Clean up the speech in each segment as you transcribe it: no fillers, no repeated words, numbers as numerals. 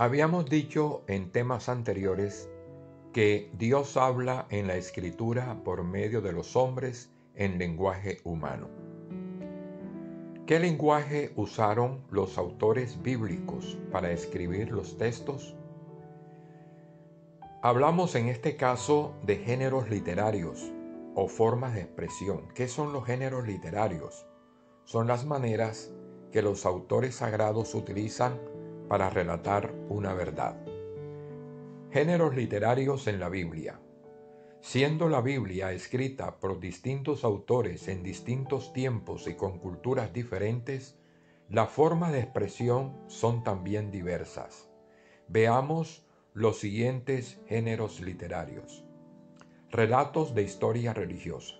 Habíamos dicho en temas anteriores que Dios habla en la Escritura por medio de los hombres en lenguaje humano. ¿Qué lenguaje usaron los autores bíblicos para escribir los textos? Hablamos en este caso de géneros literarios o formas de expresión. ¿Qué son los géneros literarios? Son las maneras que los autores sagrados utilizan para relatar una verdad. Géneros literarios en la Biblia. Siendo la Biblia escrita por distintos autores en distintos tiempos y con culturas diferentes, las formas de expresión son también diversas. Veamos los siguientes géneros literarios. Relatos de historia religiosa.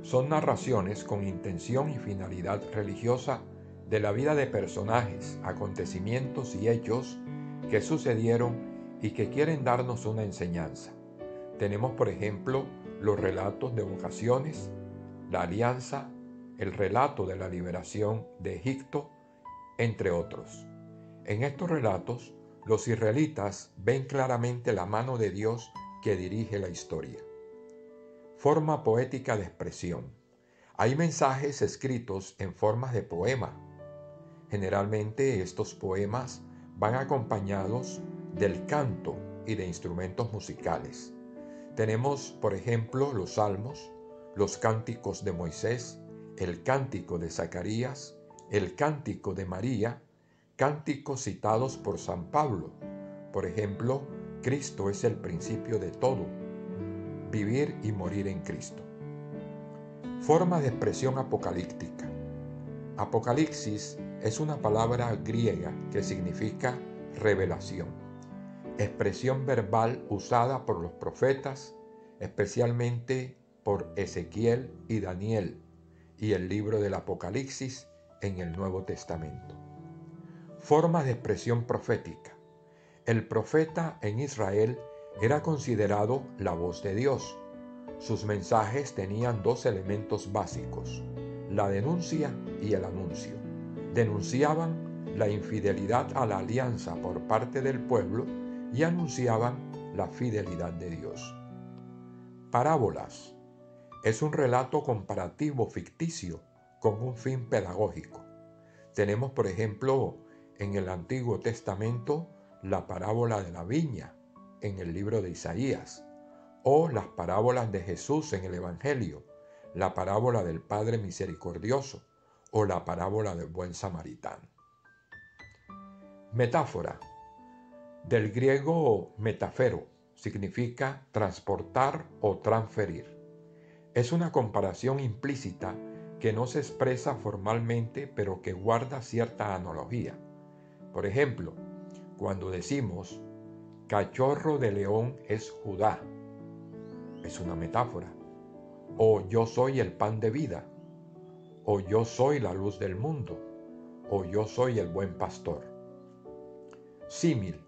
Son narraciones con intención y finalidad religiosa de la vida de personajes, acontecimientos y hechos que sucedieron y que quieren darnos una enseñanza. Tenemos, por ejemplo, los relatos de vocaciones, la alianza, el relato de la liberación de Egipto, entre otros. En estos relatos, los israelitas ven claramente la mano de Dios que dirige la historia. Forma poética de expresión. Hay mensajes escritos en formas de poema. Generalmente estos poemas van acompañados del canto y de instrumentos musicales. Tenemos, por ejemplo, los salmos, los cánticos de Moisés, el cántico de Zacarías, el cántico de María, cánticos citados por San Pablo. Por ejemplo, Cristo es el principio de todo. Vivir y morir en Cristo. Forma de expresión apocalíptica. Apocalipsis es una palabra griega que significa revelación. Expresión verbal usada por los profetas, especialmente por Ezequiel y Daniel, y el libro del Apocalipsis en el Nuevo Testamento. Formas de expresión profética. El profeta en Israel era considerado la voz de Dios. Sus mensajes tenían dos elementos básicos, la denuncia y el anuncio. Denunciaban la infidelidad a la alianza por parte del pueblo y anunciaban la fidelidad de Dios. Parábolas. Es un relato comparativo ficticio con un fin pedagógico. Tenemos, por ejemplo, en el Antiguo Testamento la parábola de la viña en el libro de Isaías, o las parábolas de Jesús en el Evangelio, la parábola del Padre Misericordioso o la parábola del Buen Samaritano. Metáfora. Del griego metafero, significa transportar o transferir. Es una comparación implícita que no se expresa formalmente, pero que guarda cierta analogía. Por ejemplo, cuando decimos cachorro de león es Judá, es una metáfora. O yo soy el pan de vida, o yo soy la luz del mundo, o yo soy el buen pastor. Símil.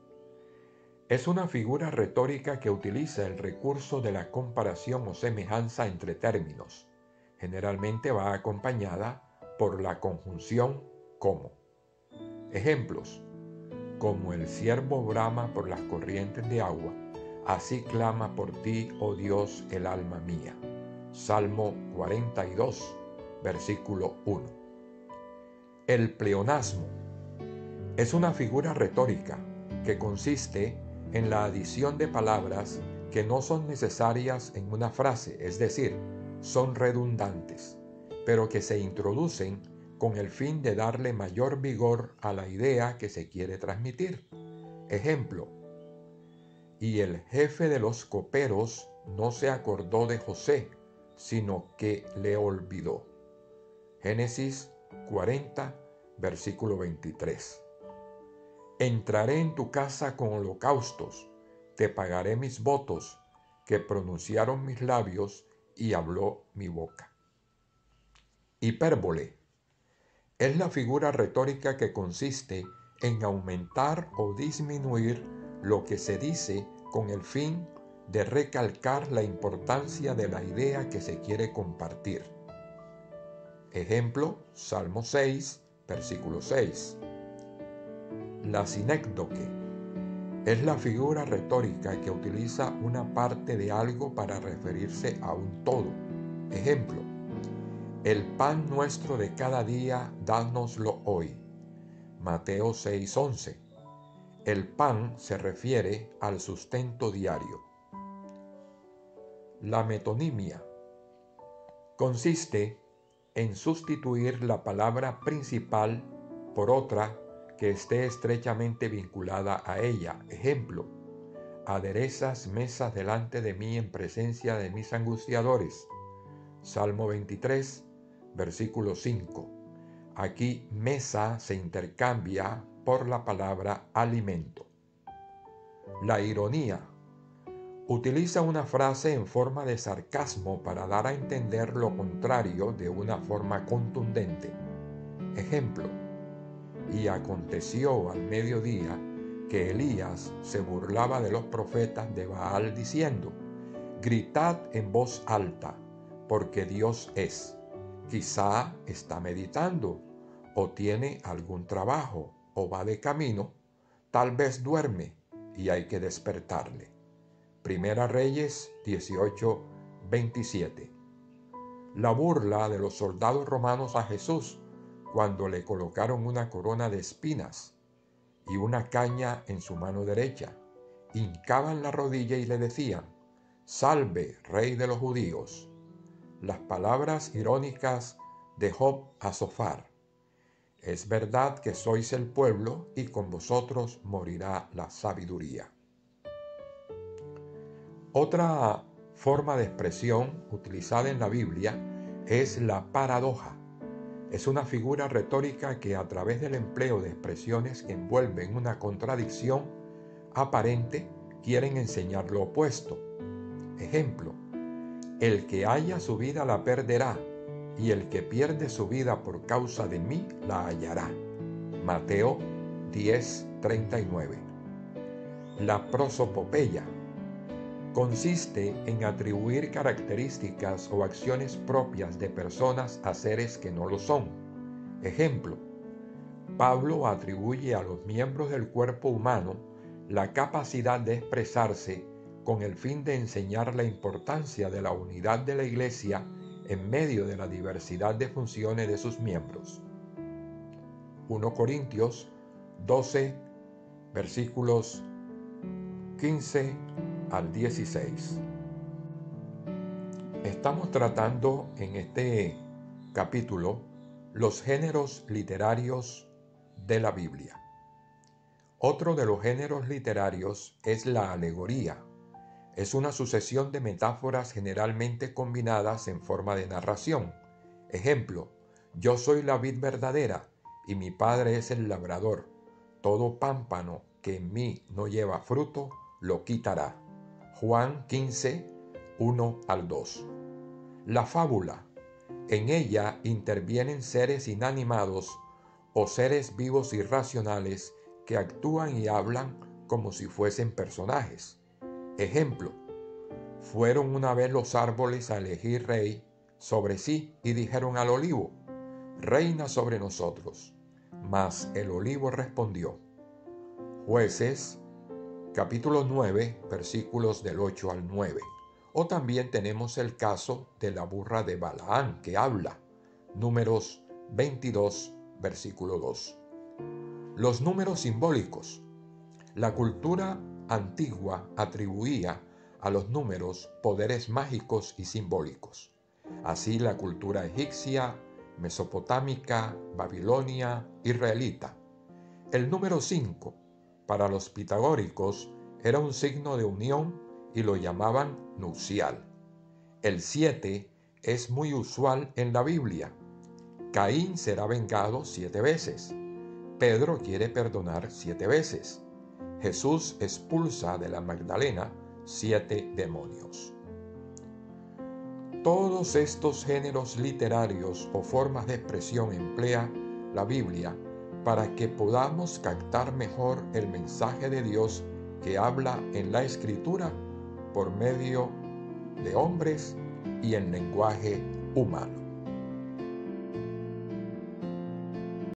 Es una figura retórica que utiliza el recurso de la comparación o semejanza entre términos. Generalmente va acompañada por la conjunción como. Ejemplos. Como el ciervo brama por las corrientes de agua, así clama por ti, oh Dios, el alma mía. Salmo 42, versículo 1. El pleonasmo es una figura retórica que consiste en la adición de palabras que no son necesarias en una frase, es decir, son redundantes, pero que se introducen con el fin de darle mayor vigor a la idea que se quiere transmitir. Ejemplo, y el jefe de los coperos no se acordó de José, sino que le olvidó. Génesis 40, versículo 23. Entraré en tu casa con holocaustos, te pagaré mis votos, que pronunciaron mis labios y habló mi boca. Hipérbole. Es la figura retórica que consiste en aumentar o disminuir lo que se dice con el fin de recalcar la importancia de la idea que se quiere compartir. Ejemplo, Salmo 6, versículo 6. La sinécdoque Es la figura retórica que utiliza una parte de algo para referirse a un todo. Ejemplo: el pan nuestro de cada día, dánoslo hoy. Mateo 6:11. El pan se refiere al sustento diario. La metonimia consiste en sustituir la palabra principal por otra que esté estrechamente vinculada a ella. Ejemplo: aderezas mesas delante de mí en presencia de mis angustiadores. Salmo 23, versículo 5. Aquí mesa se intercambia por la palabra alimento. La ironía utiliza una frase en forma de sarcasmo para dar a entender lo contrario de una forma contundente. Ejemplo: y aconteció al mediodía que Elías se burlaba de los profetas de Baal diciendo: gritad en voz alta, porque Dios es. Quizá está meditando, o tiene algún trabajo, o va de camino, tal vez duerme y hay que despertarle. Primera Reyes 18:27. La burla de los soldados romanos a Jesús cuando le colocaron una corona de espinas y una caña en su mano derecha, hincaban la rodilla y le decían: salve, rey de los judíos. Las palabras irónicas de Job a Zofar: es verdad que sois el pueblo y con vosotros morirá la sabiduría. Otra forma de expresión utilizada en la Biblia es la paradoja. Es una figura retórica que, a través del empleo de expresiones que envuelven una contradicción aparente, quieren enseñar lo opuesto. Ejemplo: el que haya su vida la perderá, y el que pierde su vida por causa de mí la hallará. Mateo 10:39. La prosopopeya consiste en atribuir características o acciones propias de personas a seres que no lo son. Ejemplo: Pablo atribuye a los miembros del cuerpo humano la capacidad de expresarse con el fin de enseñar la importancia de la unidad de la Iglesia en medio de la diversidad de funciones de sus miembros. 1 Corintios 12, versículos 15 al 16. Estamos tratando en este capítulo los géneros literarios de la Biblia. Otro de los géneros literarios es la alegoría. Es una sucesión de metáforas generalmente combinadas en forma de narración. Ejemplo: yo soy la vid verdadera y mi padre es el labrador. Todo pámpano que en mí no lleva fruto, lo quitará. Juan 15, 1 al 2. La fábula. En ella intervienen seres inanimados o seres vivos irracionales que actúan y hablan como si fuesen personajes. Ejemplo: fueron una vez los árboles a elegir rey sobre sí y dijeron al olivo: reina sobre nosotros. Mas el olivo respondió. Jueces capítulo 9, versículos del 8 al 9. O también tenemos el caso de la burra de Balaán que habla. Números 22, versículo 2. Los números simbólicos. La cultura antigua atribuía a los números poderes mágicos y simbólicos. Así la cultura egipcia, mesopotámica, babilonia, israelita. El número 5 para los pitagóricos era un signo de unión y lo llamaban nupcial. El 7 es muy usual en la Biblia. Caín será vengado 7 veces. Pedro quiere perdonar 7 veces. Jesús expulsa de la Magdalena 7 demonios. Todos estos géneros literarios o formas de expresión emplea la Biblia para que podamos captar mejor el mensaje de Dios que habla en la Escritura por medio de hombres y en lenguaje humano.